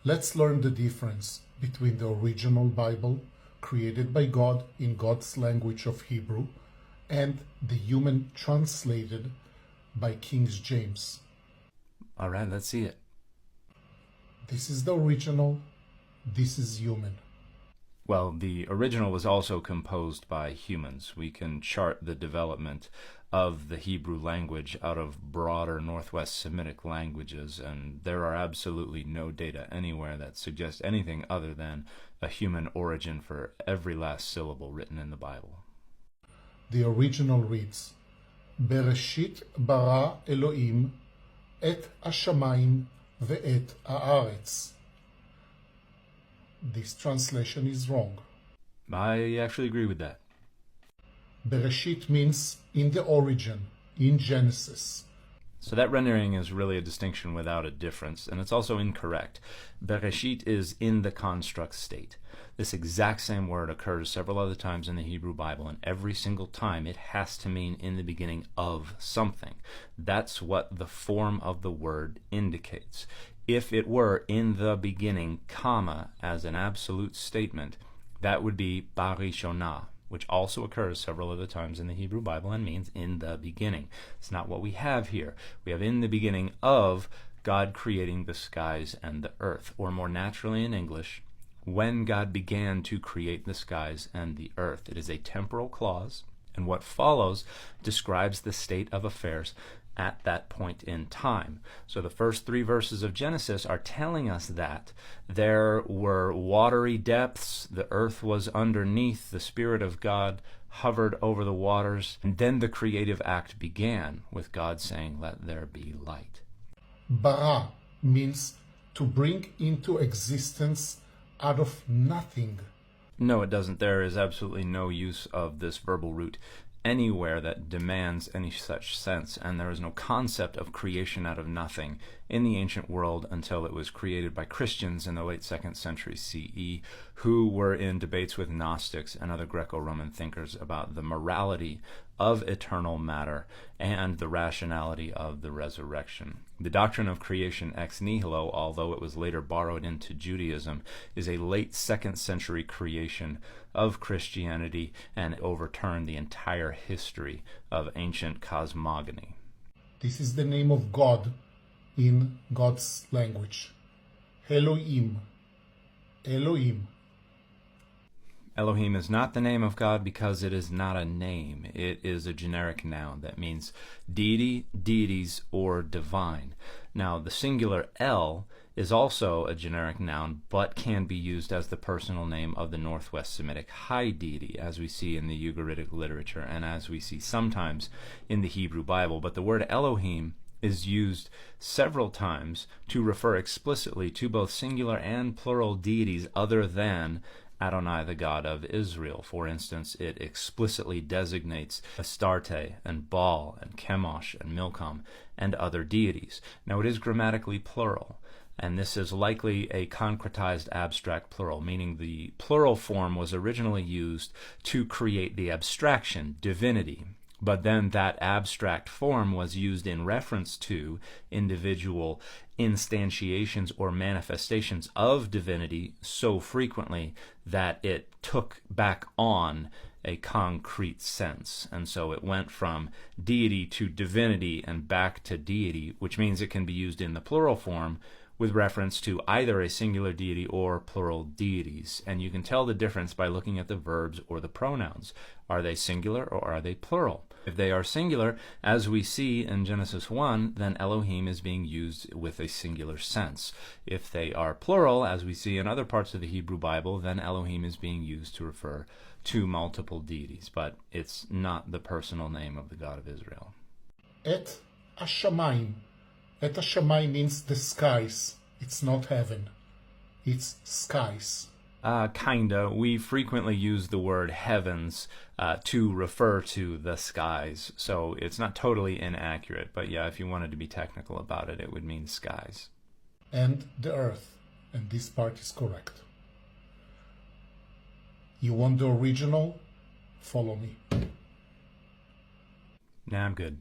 Let's learn the difference between the original Bible, created by God in God's language of Hebrew, and the human translated by King James. All right, let's see it. This is the original, this is human. Well, the original was also composed by humans. We can chart the development of the Hebrew language out of broader Northwest Semitic languages, and there are absolutely no data anywhere that suggests anything other than a human origin for every last syllable written in the Bible. The original reads, Bereshit bara Elohim et hashamayim ve'et haaretz. This translation is wrong. I actually agree with that. Bereshit means in the origin, in Genesis. So that rendering is really a distinction without a difference, and it's also incorrect. Bereshit is in the construct state. This exact same word occurs several other times in the Hebrew Bible, and every single time it has to mean in the beginning of something. That's what the form of the word indicates. If it were in the beginning, comma, as an absolute statement, that would be barishonah, which also occurs several other times in the Hebrew Bible and means in the beginning. It's not what we have here. We have in the beginning of God creating the skies and the earth, or more naturally in English, when God began to create the skies and the earth. It is a temporal clause, and what follows describes the state of affairs at that point in time. So the first 3 verses of Genesis are telling us that there were watery depths, the earth was underneath, the Spirit of God hovered over the waters, and then the creative act began with God saying, "Let there be light." Bara means to bring into existence out of nothing. No, it doesn't. There is absolutely no use of this verbal root anywhere that demands any such sense, and there is no concept of creation out of nothing in the ancient world until it was created by Christians in the late 2nd century CE, who were in debates with Gnostics and other Greco-Roman thinkers about the morality of eternal matter and the rationality of the resurrection. The doctrine of creation ex nihilo, although it was later borrowed into Judaism, is a late 2nd century creation of Christianity and overturned the entire history of ancient cosmogony. This is the name of God in God's language. Elohim. Elohim. Elohim is not the name of God because it is not a name. It is a generic noun that means deity, deities, or divine. Now, the singular El is also a generic noun, but can be used as the personal name of the Northwest Semitic high deity, as we see in the Ugaritic literature and as we see sometimes in the Hebrew Bible. But the word Elohim is used several times to refer explicitly to both singular and plural deities other than Adonai, the God of Israel. For instance, it explicitly designates Astarte and Baal and Chemosh and Milcom and other deities. Now, it is grammatically plural, and this is likely a concretized abstract plural, meaning the plural form was originally used to create the abstraction, divinity. But then that abstract form was used in reference to individual instantiations or manifestations of divinity so frequently that it took back on a concrete sense. And so it went from deity to divinity and back to deity, which means it can be used in the plural form with reference to either a singular deity or plural deities. And you can tell the difference by looking at the verbs or the pronouns. Are they singular or are they plural? If they are singular, as we see in Genesis 1, then Elohim is being used with a singular sense. If they are plural, as we see in other parts of the Hebrew Bible, then Elohim is being used to refer to multiple deities, but it's not the personal name of the God of Israel. Et hashamayim. Et hashamayim means the skies. It's not heaven. It's skies. Kinda. We frequently use the word heavens to refer to the skies, so it's not totally inaccurate, but yeah, if you wanted to be technical about it, it would mean skies. And the earth. And this part is correct. You want the original? Follow me. Nah, I'm good.